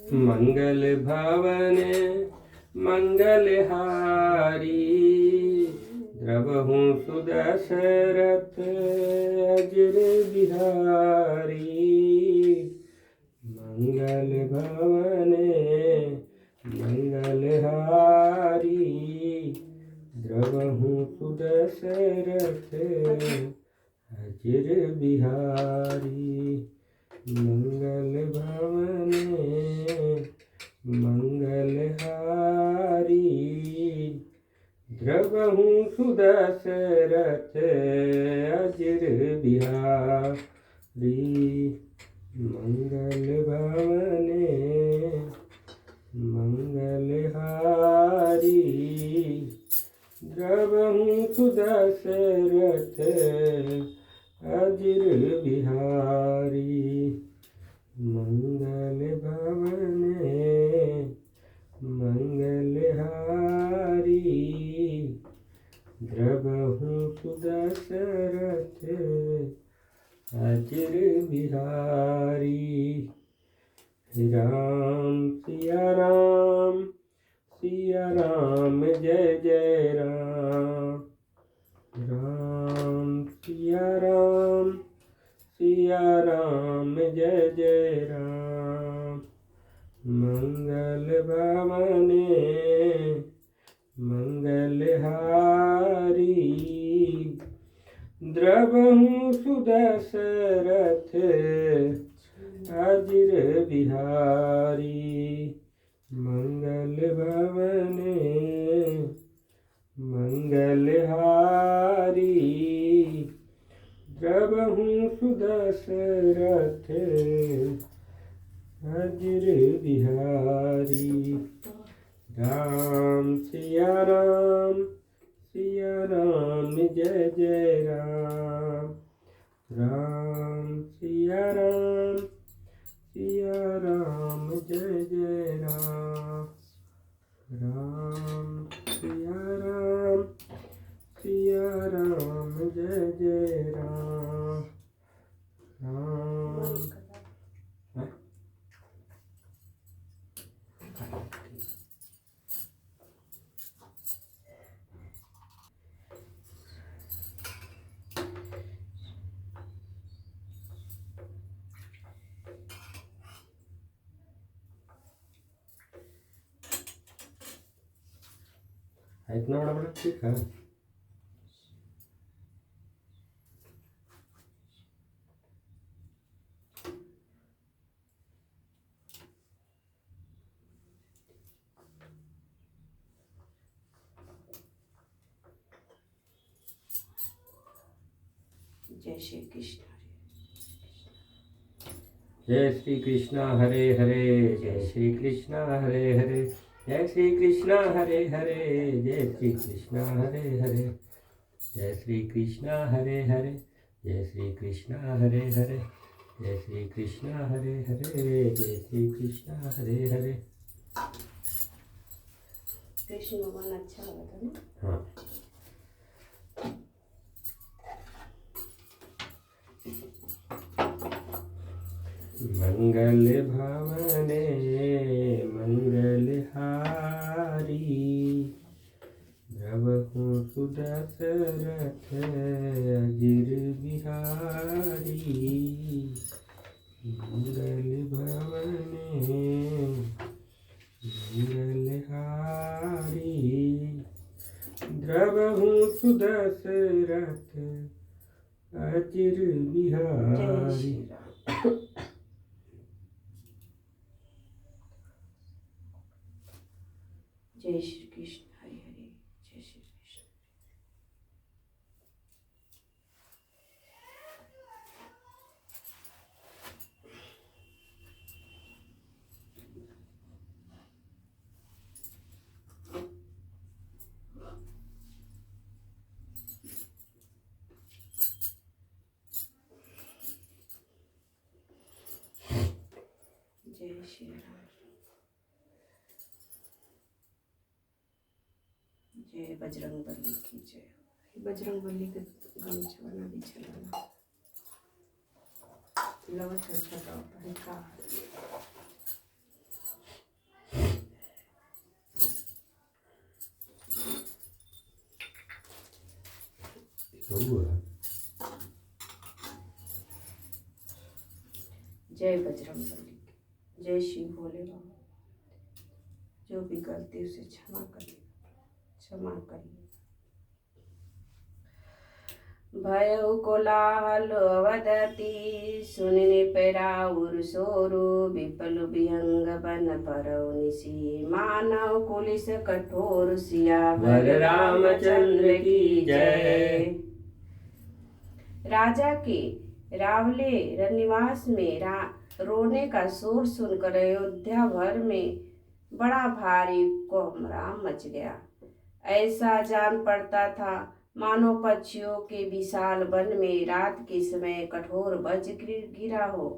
मंगल भवने मंगलहारी द्रवहूँ सुदशरथ अजर बिहारी। मंगल भवने मंगलहारी द्रवहूँ सुदशरथ अजर बिहारी। मंगल भवने मंगलहारी द्रवहूँ सुदशरथ अजर बिहारी। मंगल भवने मंगलहारी द्रवहूँ सुदशरथ अजर बिहारी। मंगल भवने मंगलहारी द्रवहूँ सुदशरथ अजर बिहारी। राम सिया राम जय जय राम। राम सिया राम जय जय राम। मंगल भवने मंगलहारी द्रवहूँ सुदशरथ अजर बिहारी। मंगल भवने मंगलहारी द्रवहूँ सुदशरथ अजर बिहारी। राम सिया राम जय जय राम। राम सिया राम जय जय राम। राम सिया राम जय जय राम। राम इतना बड़ा बड़ा ठीक है। जय श्री कृष्ण। जय श्री कृष्णा हरे हरे जय श्री कृष्णा हरे हरे जय श्री कृष्णा हरे हरे जय श्री कृष्णा हरे हरे जय श्री कृष्णा हरे हरे जय श्री कृष्णा हरे हरे जय श्री कृष्णा हरे हरे जय श्री कृष्णा हरे हरे। कृष्ण भगवान अच्छा लगा था ना। हाँ मंगल भवने मंगलहारी द्रवहूँ सुदशरथ अजर बिहारी। मंगल भवने मंगलहारी द्रवहूँ सुदशरथ अजर बिहारी। जय श्री कृष्ण हरे हरे जय श्री कृष्ण। जय श्री राम। जय बजरंग बली की जय। बजरंग बली के गमछा बना दी चलाना लवट छोटा होता है का। जय बजरंगबली की जय श्री भोले बाबा। जो भी गलती उसे क्षमा करिए। भयउ कोलाहल अवदति सुनने पैराउर सोरु विपल विहंग बन परौ निसी मानव कुलिस कठोर सियावर रामचंद्र की जय। राजा के रावले रनिवास में रोने का शोर सुनकर अयोध्या भर में बड़ा भारी कोहराम मच गया। ऐसा जान पड़ता था मानो पक्षियों के विशाल वन में रात के समय कठोर वज्र गिरा हो।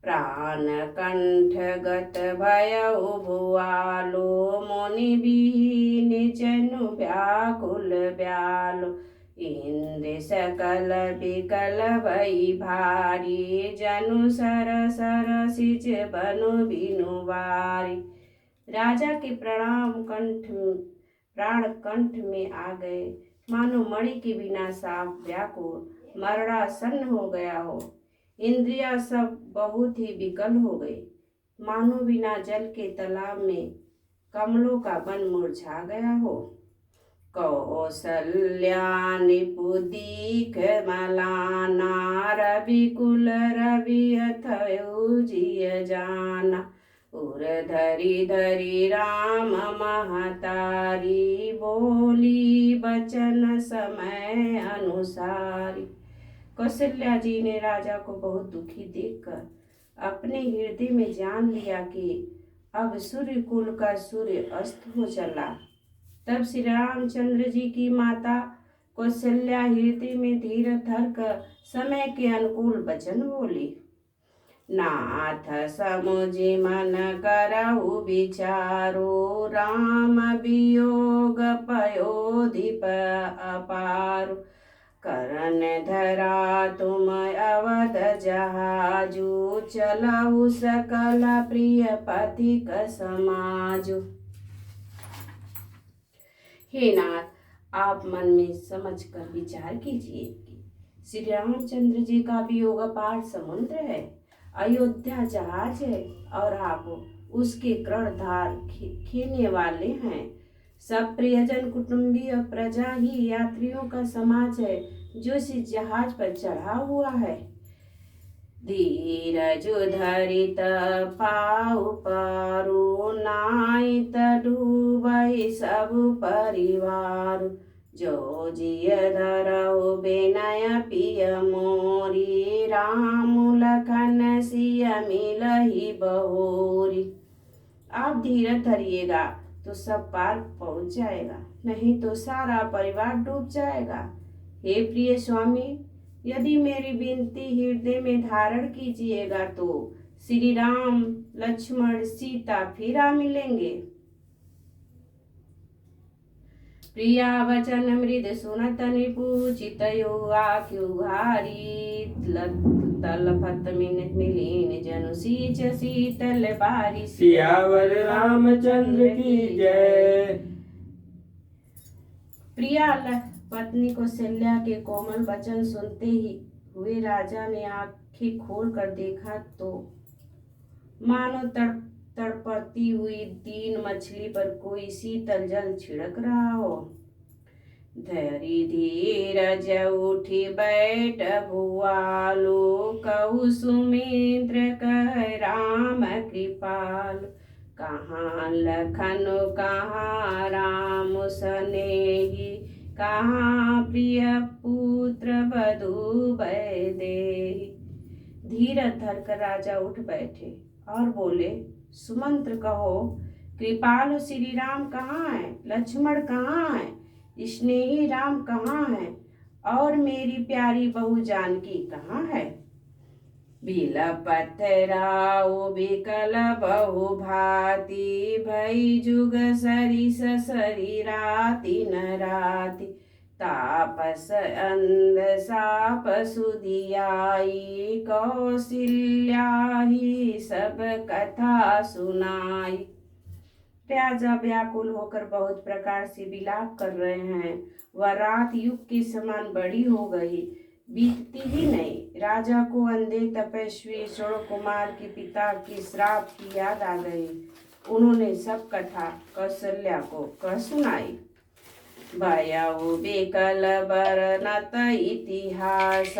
प्राण कंठ गत भयउ भुआलो मुनि बीन जनु व्याकुल ब्यालो। इंद्र सकल विकल भई भारी जनु सर सिज बनु बिनु बारी। राजा के प्राण कंठ में आ गए, मानो मणि के बिना साफ व्याकुल मरणासन्न हो गया हो। इंद्रियां सब बहुत ही विकल हो गई, मानो बिना जल के तालाब में कमलों का वन मुरझा गया हो। कौसल्या निपुदीख मलाना रविकुल रवि अथयु जिय जाना। उर धरी धरी राम महतारी बोली बचन समय अनुसारी। कौशल्या जी ने राजा को बहुत दुखी देखकर अपने हृदय में जान लिया कि अब सूर्य कुल का सूर्य अस्त हो चला। तब श्री रामचंद्र जी की माता कौशल्या हृदय में धीरज धरकर समय के अनुकूल वचन बोली। नाथ समुझि मन करहु विचारो राम वियोग पयोधिप अपारो। करन धरा तुम अवध जहाजु चलहु सकल प्रिय पथिक समाजु। हे नाथ, आप मन में समझ कर विचार कीजिए कि श्री रामचंद्र जी का वियोग अपार समुद्र है, अयोध्या जहाज है और आप उसके कर्णधार खेने वाले हैं। सब प्रियजन कुटुंबी और प्रजा ही यात्रियों का समाज है जो इस जहाज पर चढ़ा हुआ है। धीरज धरित पाउ पारू नाइत डूबई सब परिवार। जो जिय धरऊ बेनय पिय मोरी राम लखन सिय मिलहि बहोरी। आप धीरज धरिएगा तो सब पार पहुंच जाएगा, नहीं तो सारा परिवार डूब जाएगा। हे प्रिय स्वामी, यदि मेरी विनती हृदय में धारण कीजिएगा तो श्री राम लक्ष्मण सीता फिर मिलेंगे। प्रिया वचन मृद सुनत निपु चितयो आख्यु भारी। तलफत मिलीन जनु सींच शीतल बारी। सियावर रामचंद्र की जय। प्रिया पत्नी कौशल्या के कोमल वचन सुनते ही हुए राजा ने आंखें खोल कर देखा तो मानो तड़पती हुई दीन मछली पर कोई शीतल जल छिड़क रहा हो। धरी धीरज उठी बैठ भुआलो कहु सुमिंद्र कह राम कृपाल। कहाँ लखन कहाँ राम सनेही कहाँ प्रिय पुत्र बधु वैदेही। धीरज धरकर राजा उठ बैठे और बोले, सुमंत्र कहो, कृपालु श्री राम कहाँ है, लक्ष्मण कहाँ है, स्नेही राम कहाँ है और मेरी प्यारी बहू जानकी कहाँ है। बिलपत राउ बिकल बहु भांति भई जुग सरिस सरी राति न राति। तापस अंध साप सुधियाई कौशल्या ही सब कथा सुनाई। राजा व्याकुल होकर बहुत प्रकार से विलाप कर रहे हैं। वह रात युग के समान बड़ी हो गई, बीतती ही नहीं। राजा को अंधे तपस्वी श्रवण कुमार के पिता की श्राप की याद आ गई। उन्होंने सब कथा कौशल्या को कह सुनाई। भयउ विकल बरनत इतिहास,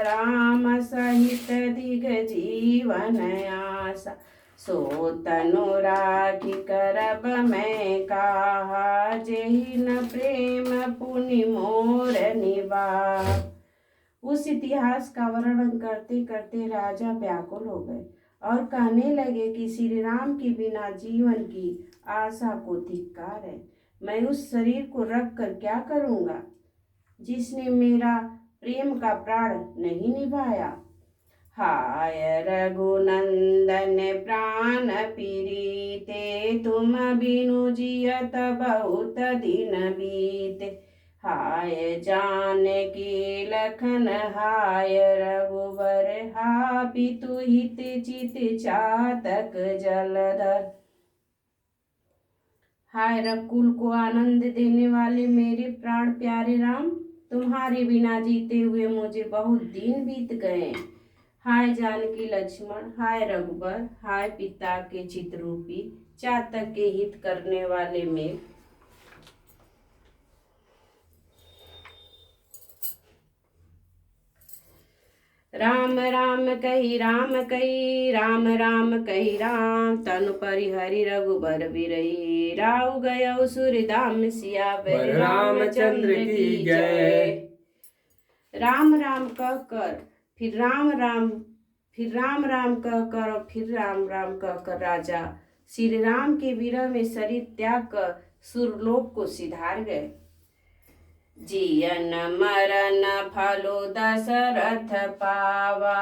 राम सहित दिग जीवन आशा। सो तनु राखी करब मैं काहा, जेहि न प्रेम पुनि मोर निवाह। उस इतिहास का वर्णन करते करते राजा व्याकुल हो गए और कहने लगे कि श्री राम के बिना जीवन की आशा को धिक्कार है। मैं उस शरीर को रख कर क्या करूँगा जिसने मेरा प्रेम का प्राण नहीं निभाया। हाय रघुनंदन प्राण पीरीते, तुम बिनु जियत बहुत दिन बीते। हाय जानकी लखन हाय रघुबर, हा पितु हित चित चातक जलधर। हाय रघुकुल को आनंद देने वाले मेरे प्राण प्यारे राम, तुम्हारे बिना जीते हुए मुझे बहुत दिन बीत गए। हाय जानकी लक्ष्मण, हाय रघुबर, हाय पिता के चितरूपी चातक के हित करने वाले मेघ। राम राम कही राम कही, राम राम कही राम। तनु परिहरि रघुबर बिरही, राउ गयो सूर्यदाम सियावर रामचंद्र की जय। राम राम कहकर फिर राम राम, फिर राम राम कहकर और फिर राम राम कहकर राजा श्री राम के विरह में शरीर त्याग कर सुरलोक को सिधार गए। जियन मरन फलो दशरथ पावा,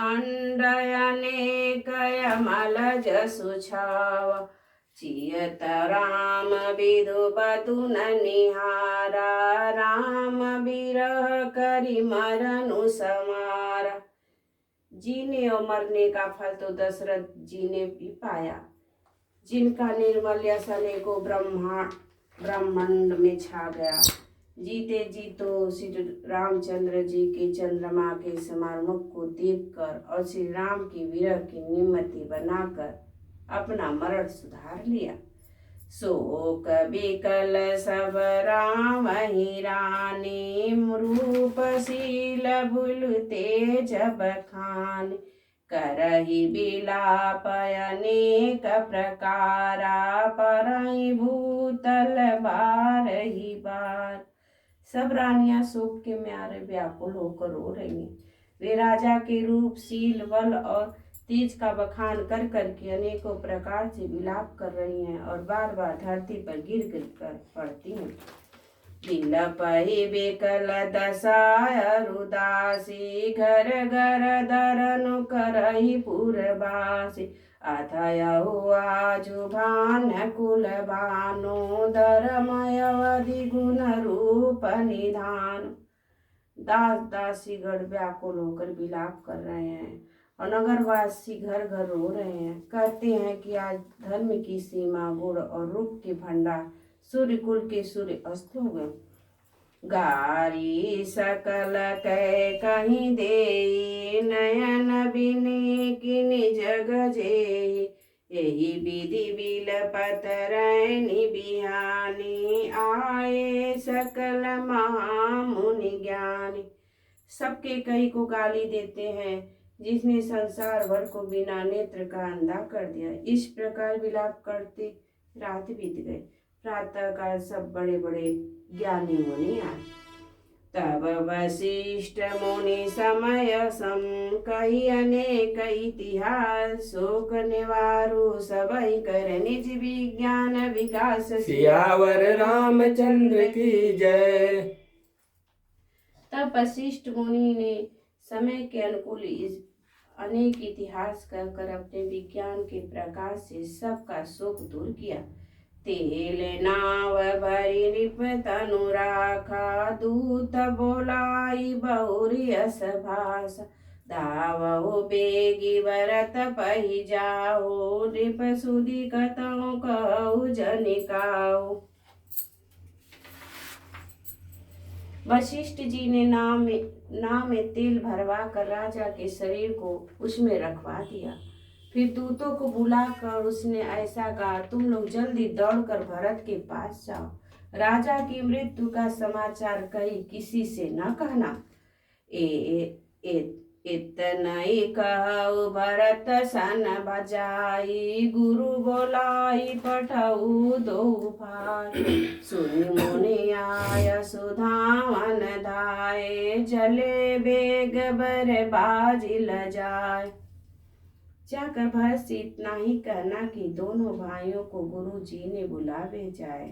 अंडयने कयमल जसु छावा। चियत राम विधु बधुन निहारा, राम विरह करि मरनु समारा। जीने और मरने का फल तो दशरथ जी ने भी पाया, जिनका निर्मल यश अनेकों ब्रह्मांड में छा गया। जीते जी तो श्री रामचंद्र जी के चंद्रमा के समान मुख को देखकर और श्री राम की विरह की निमित्त बनाकर अपना मरण सुधार लिया। शोक बिकल सब रामहि रानी, रूपशील भूलते जब खान। करहि बिलाप अनेक प्रकारा, परहि भूतल बारहि बार। सब रानियां शोक के मारे व्याकुल होकर रो रही हैं। वे राजा के रूप, शील, बल और तेज का बखान कर करके अनेकों प्रकार से विलाप कर रही हैं और बार बार धरती पर गिर गिर कर पड़ती हैं। बिलपहि बिकल दशा उदासी, घर घर दरनु करहि पुरबासी। अथयहु आजु भान कुल भानु, धर्मय अवधि गुण रूप निधान। दास दासीगण व्याकुल होकर विलाप कर रहे हैं और नगरवासी घर घर रो रहे हैं। कहते हैं कि आज धर्म की सीमा, गुण और रूप के भंडार, सूर्य कुल के सूर्य अस्त हो गए। गारी सकल कह कहीं दे, नयन बिने किनि जग जे। यही विधि बिलपत रैनी बिहानी, आए सकल महामुनि ज्ञानी। सबके कई को गाली देते हैं, जिसने संसार भर को बिना नेत्र का अंधा कर दिया। इस प्रकार विलाप करते रात बीत गई। प्रातः काल सब बड़े बड़े ज्ञानी मुनि आए। तब वशिष्ठ मुनि समय सम, कही अनेक इतिहास। शोक निवारु सबहि कर निज विज्ञान विकास। सियावर रामचंद्र की जय। तब वशिष्ठ मुनि ने समय के अनुकूल अनेक इतिहास कहकर अपने विज्ञान के प्रकाश से सबका शोक दूर किया। तेल नाव भरी रिप तनु राखा, दूत बोलाई बहुरी यस भाषा। धावो बेगी भरत पहि जाओ, रिप सुधि कतहु कहु जनिकाओ। वशिष्ठ जी ने नाव में तेल भरवा कर राजा के शरीर को उसमें रखवा दिया। फिर दूतों को बुलाकर उसने ऐसा कहा, तुम लोग जल्दी दौड़कर भरत के पास जाओ। राजा की मृत्यु का समाचार कहीं किसी से न कहना। इतनई कहु भरत सन बजाई, गुरु बोलाई पठऊ दो भाई। सुनि मुनि आय सुधावन धाये, चले बेग बर बाजी ल जाए। जाकर भरत से इतना ही कहना कि दोनों भाइयों को गुरु जी ने बुलावे जाए।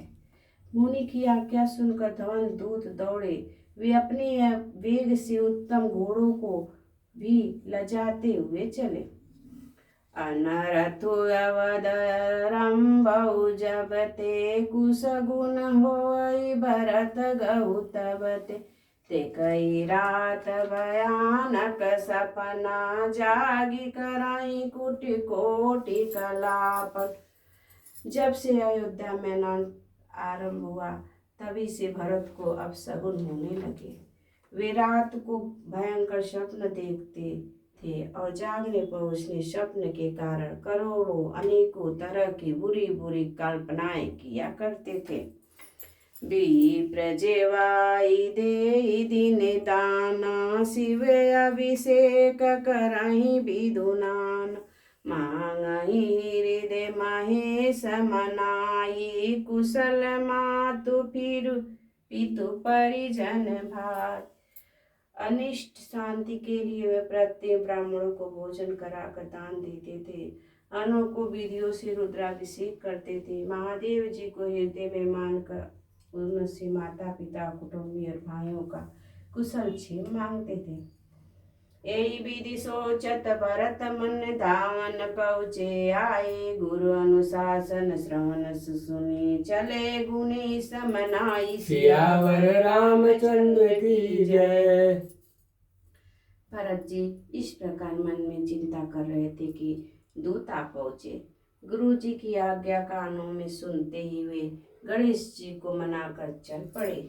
मुनि की आज्ञा सुनकर धवन दूत दौड़े। वे अपने वेग से उत्तम घोड़ों को भी लजाते हुए चले। अनरथु अवध रंभउ जब ते, कुश गुण होई भरत गहु तब ते कई रात भयानक सपना, जागी कराई कुटि कोटि कलाप। जब से अयोध्या में नौन आरंभ हुआ तभी से भरत को अपशगुन होने लगे। वे रात को भयंकर स्वप्न देखते थे और जागने पर उसने स्वप्न के कारण करोड़ों अनेकों तरह की बुरी बुरी कल्पनाएं किया करते थे। विप्रजेवाई दे दिन दाना, शिव अभिषेक करहि विदुनान। मांगहि हृदय महेश मनाई, कुशल मातु फिर पितु परिजन भाई। अनिष्ट शांति के लिए वे प्रत्येक ब्राह्मणों को भोजन कराकर दान देते थे। अनोखों विधियों से रुद्राभिषेक करते थे। महादेव जी को हृदय में मानकर उनसे माता पिता कुटुंबी और भाइयों का कुशल क्षेम मांगते थे। यही विधि सोचत भरत मन धावन, पहुँचे आए गुरु अनुशासन श्रवण सुनी, चले गुणी समनाई। सियावर रामचंद्र की जय। भरत जी इस प्रकार मन में चिंता कर रहे थे कि दूत आ पहुँचे। गुरु जी की आज्ञा कानों में सुनते ही वे गणेश जी को मनाकर चल पड़े।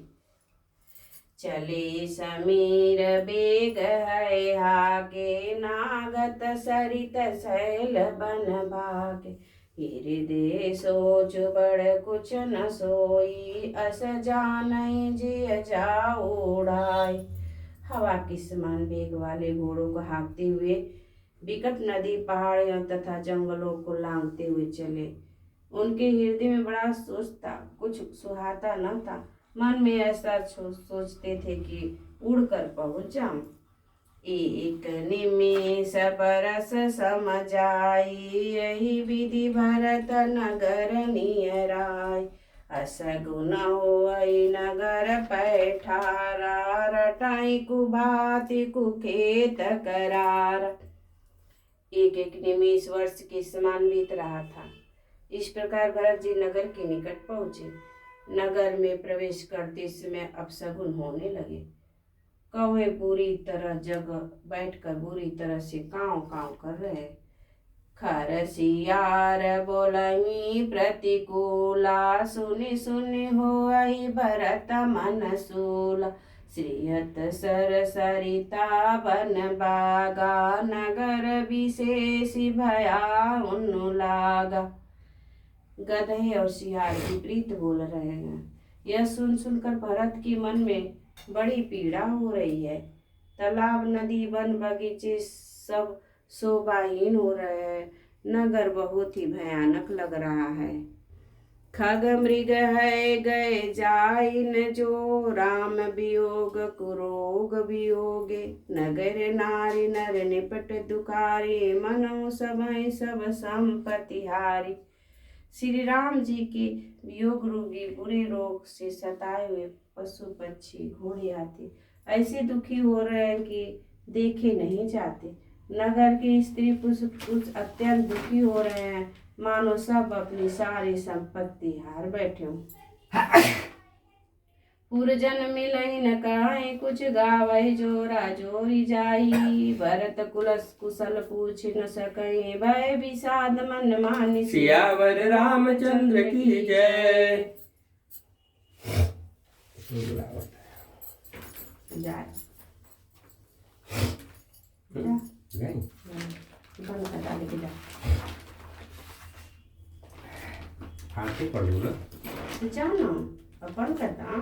चले समीर बेग है हागे, नागत सरित शैल बन भागे। हृदय सोच बड़ कुछ न सोई, अस जानई जिय जाओ उड़ाई। हवा के समान वेग वाले घोड़ों को हाँकते हुए विकट नदी पहाड़ियों तथा जंगलों को लांघते हुए चले। उनके हृदय में बड़ा सोच था, कुछ सुहाता न था। मन में ऐसा सोचते थे कि उड़कर पहुंच जाऊं। एक निमेष परस समझाई, यही विधि भरत नगर नियराय। असगुन होई नगर पैठारा, रटाई कुभाति कुखेत करार। एक एक निमेष वर्ष के समान बीत रहा था। इस प्रकार भरत जी नगर के निकट पहुंचे। नगर में प्रवेश करते समय अपशगुन होने लगे। कौवे पूरी तरह जगह बैठकर बुरी तरह से काँव काँव कर रहे। खरसियार बोलही प्रतिकूला, सुनि सुनि होई भरत मन सूला। श्रीयत सर सरिता बन बागा, नगर विशेष भया उन्नु लागा। गधे और सियार विपरीत बोल रहे हैं। यह सुन सुनकर भरत की मन में बड़ी पीड़ा हो रही है। तालाब नदी वन बगीचे सब शोभाहीन हो रहे हैं। नगर बहुत ही भयानक लग रहा है। खग मृग है गए जाइन जो, राम वियोग कुरोग वियोगे। नगर नारी नर निपट दुखारी, मनो समय सब संपत्ति हारी। श्री राम जी के वियोग रूपी बुरे रोग से सताए हुए पशु पक्षी घोड़े हाथी ऐसे दुखी हो रहे हैं कि देखे नहीं जाते। नगर के स्त्री पुरुष अत्यंत दुखी हो रहे हैं, मानो सब अपनी सारी संपत्ति हार बैठे हों। पुरजन मिलई न कहाई, कुछ गावई जोरा जोरी जाई। भरत कुशल पूछ न सकई, भय विषाद मन मानि। सियावर रामचंद्र की जय। जाए गई बंद कर डाले के जा आके पढ़ लूँ ना तो जाओ ना अब बंद कर दा